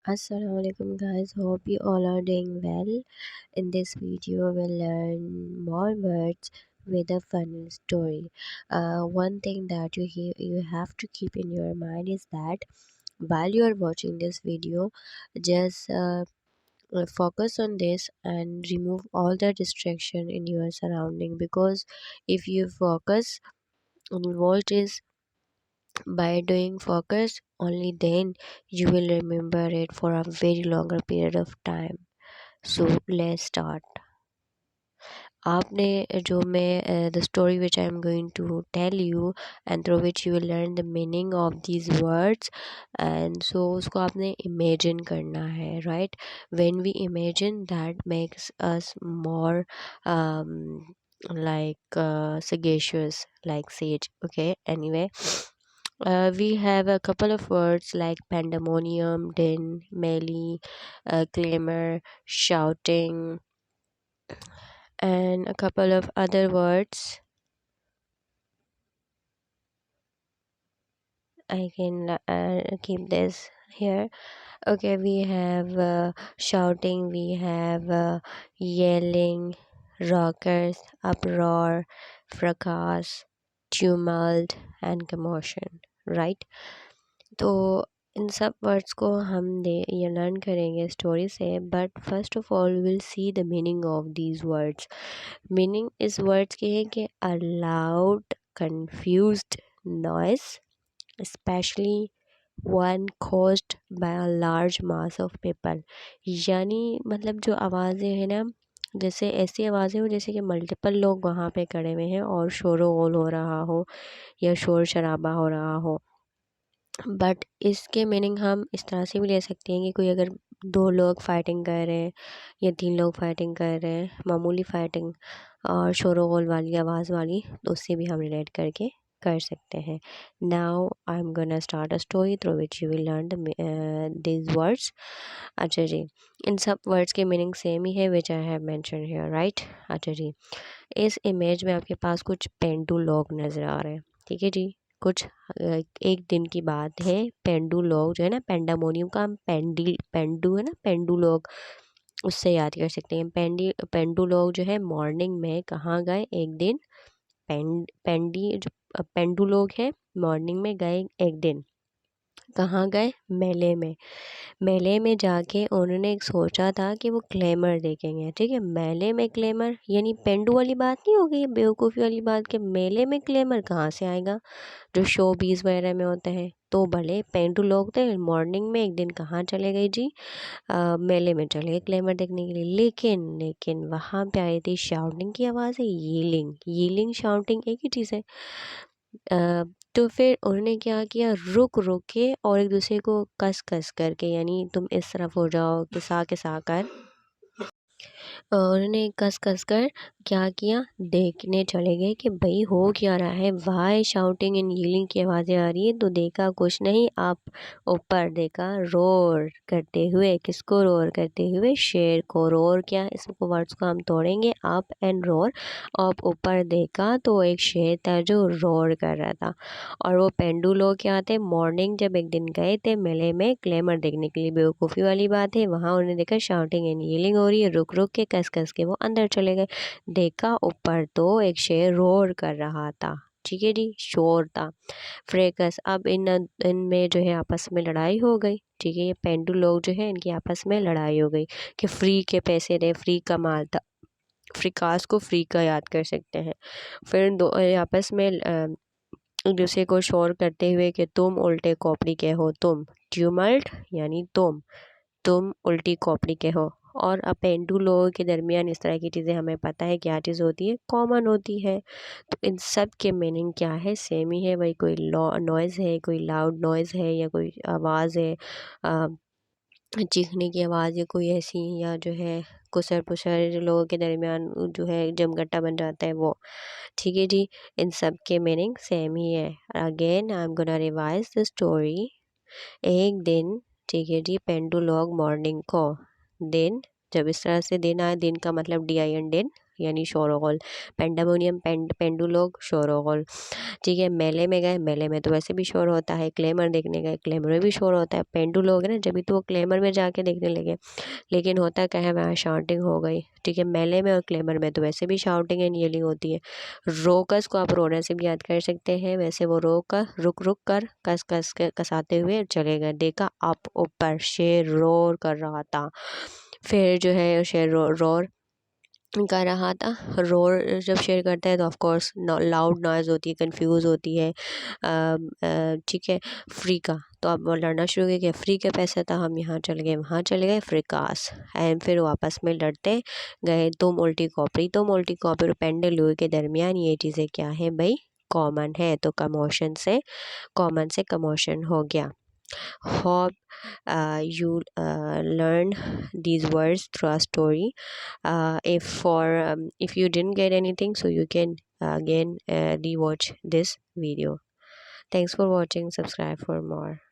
Assalamualaikum guys, hope you all are doing well. In this video we'll learn more words with a fun story. One thing that you have to keep in your mind is that while you are watching this video, just focus on this and remove all the distraction in your surrounding, because if you focus on what is by doing focus, only then you will remember it for a very longer period of time. So let's start. आपने जो मैं the story which I am going to tell you and through which you will learn the meaning of these words, and so उसको आपने imagine करना है, right? When we imagine, that makes us more sagacious, like sage. Okay, anyway, we have a couple of words like pandemonium, din, melee, clamor, shouting, and a couple of other words. I can keep this here. Okay, we have shouting, we have yelling, rockers, uproar, fracas, tumult, and commotion, right? तो इन सब words को हम ये learn करेंगे story से, but first of all will see the meaning of these words. Meaning इस words की है कि a loud confused noise, especially one caused by a large mass of people. यानी मतलब जो आवाज़ें हैं ना, जैसे ऐसी आवाज़ें हो जैसे कि मल्टीपल लोग वहाँ पे खड़े हुए हैं और शोर वोल हो रहा हो या शोर शराबा हो रहा हो. बट इसके मीनिंग हम इस तरह से भी ले सकते हैं कि कोई अगर दो लोग फाइटिंग कर रहे हैं या तीन लोग फाइटिंग कर रहे हैं, मामूली फाइटिंग और शोर वाली आवाज़ वाली, तो उससे भी हम रिलेट करके कर सकते हैं. Now I am gonna start a story through which you will learn this words. अच्छा जी, इन सब वर्ड्स के मीनिंग सेम ही है which I have mention here, right? अच्छा जी, इस इमेज में आपके पास कुछ पेंडू लोग नज़र आ रहे हैं. ठीक है जी, कुछ एक दिन की बात है. पेंडू लोग जो है ना, पेंडामोनियम का हम पेंडू है ना, पेंडू लोग, उससे याद कर सकते हैं. पेंडू लोग जो है मॉर्निंग में कहाँ गए एक दिन. पेंडू लोग हैं मॉर्निंग में गए एक दिन. कहाँ गए? मेले में. मेले में जाके उन्होंने एक सोचा था कि वो ग्लैमर देखेंगे. ठीक है, मेले में ग्लैमर यानी पेंडू वाली बात नहीं हो गई, बेवकूफ़ी वाली बात कि मेले में ग्लैमर कहाँ से आएगा, जो शो बीज वगैरह में होते हैं. तो भले पेंडू लोग थे, मॉर्निंग में एक दिन कहाँ चले गए जी, मेले में चले गए ग्लैमर देखने के लिए. लेकिन लेकिन वहाँ पे आई थी शाउटिंग की आवाज़ है. यीलिंग शाउटिंग एक ही चीज़ है. तो फिर उन्होंने क्या किया, रुक रुक के और एक दूसरे को कस कस करके, यानी तुम इस तरफ हो जाओ, किसा कर उन्होंने कस कस कर क्या किया, देखने चले गए कि भाई हो क्या रहा है. वाई शाउटिंग एंड यीलिंग की आवाज़ें आ रही है. तो देखा कुछ नहीं, आप ऊपर देखा रोर करते हुए. किसको रोर करते हुए? शेर को. रोर क्या, इसको वर्ड्स को हम तोड़ेंगे, अप एंड रोर. आप ऊपर देखा तो एक शेर था जो रोर कर रहा था. और वो पेंडू लोग क्या थे, मॉर्निंग जब एक दिन गए थे मेले में ग्लैमर देखने के लिए, बेवकूफ़ी वाली बात है, वहाँ उन्होंने देखा शाउटिंग एंड यीलिंग हो रही है. रुक रुक के कस कस के वो अंदर चले गए. देखा ऊपर तो एक शेर रोर कर रहा था. ठीक है जी, शोर था, फ्रेकस. अब इनमें जो है आपस में लड़ाई हो गई. ठीक है, ये पेंडू लोग जो है इनकी आपस में लड़ाई हो गई कि फ्री के पैसे दे, फ्री का माल था. फ्रिकास को फ्री का याद कर सकते हैं. फिर दो आपस में एक दूसरे को शोर करते हुए कि तुम उल्टे खोपड़ी के हो. तुम ट्यूमल्ट यानी तुम उल्टी खोपड़ी के हो. और अपेंडू लोगों के दरमियान इस तरह की चीज़ें हमें पता है क्या चीज़ होती है, कॉमन होती है. तो इन सब के मीनिंग क्या है, सेम ही है. वही कोई नॉइज़ है, कोई लाउड नॉइज़ है या कोई आवाज़ है, चीखने की आवाज़ या कोई ऐसी, या जो है कुसर पुसर जो लोगों के दरमियान जो है जमघटा बन जाता है वो. ठीक है जी, इन सब के मीनिंग सेम ही है. Again I am gonna revise the story. एक दिन, ठीक है जी, पेंडू लोग मॉर्निंग को, दिन, जब इस तरह से दिन आए, दिन का मतलब DIN दिन, यानी शोरगुल, पेंडेमोनियम पेंडुलोग शोरगुल। ठीक है, मेले में गए, मेले में तो वैसे भी शोर होता है, क्लेमर देखने गए, क्लेमर में भी शोर होता है। पेंडुलोग है ना, जब भी तो वो क्लेमर में जाके देखने लगे, लेकिन होता क्या है वहाँ शाउटिंग हो गई। ठीक है, मेले में और क्लेमर में तो वैसे भी शाउटिंग एंड येलिंग होती है। रोकस को आप रोने से भी याद कर सकते हैं, वैसे वो रोक कर रुक रुक कर कस कस के कसाते हुए चले गए। देखा आप ऊपर शेर रोर कर रहा था। फिर जो है शेर रोर कर रहा था। रोर जब शेयर करता है तो ऑफ कोर्स लाउड नॉइज़ होती है, कंफ्यूज होती है। ठीक है, फ्री का तो अब वो लड़ना शुरू किया कि फ्री का पैसा था, हम यहाँ चले गए, वहाँ चले गए, फ्रिकास। एंड फिर वापस में लड़ते गए। तुम उल्टी कॉपरी, तुम उल्टी कॉपरी, पेंडल लुई के दरमियान ये चीज़ें क्या है भाई, कॉमन है। तो कमोशन से कॉमन से कमोशन हो गया। Hope you learn these words through a story. If you didn't get anything, so you can again rewatch this video. Thanks for watching. Subscribe for more.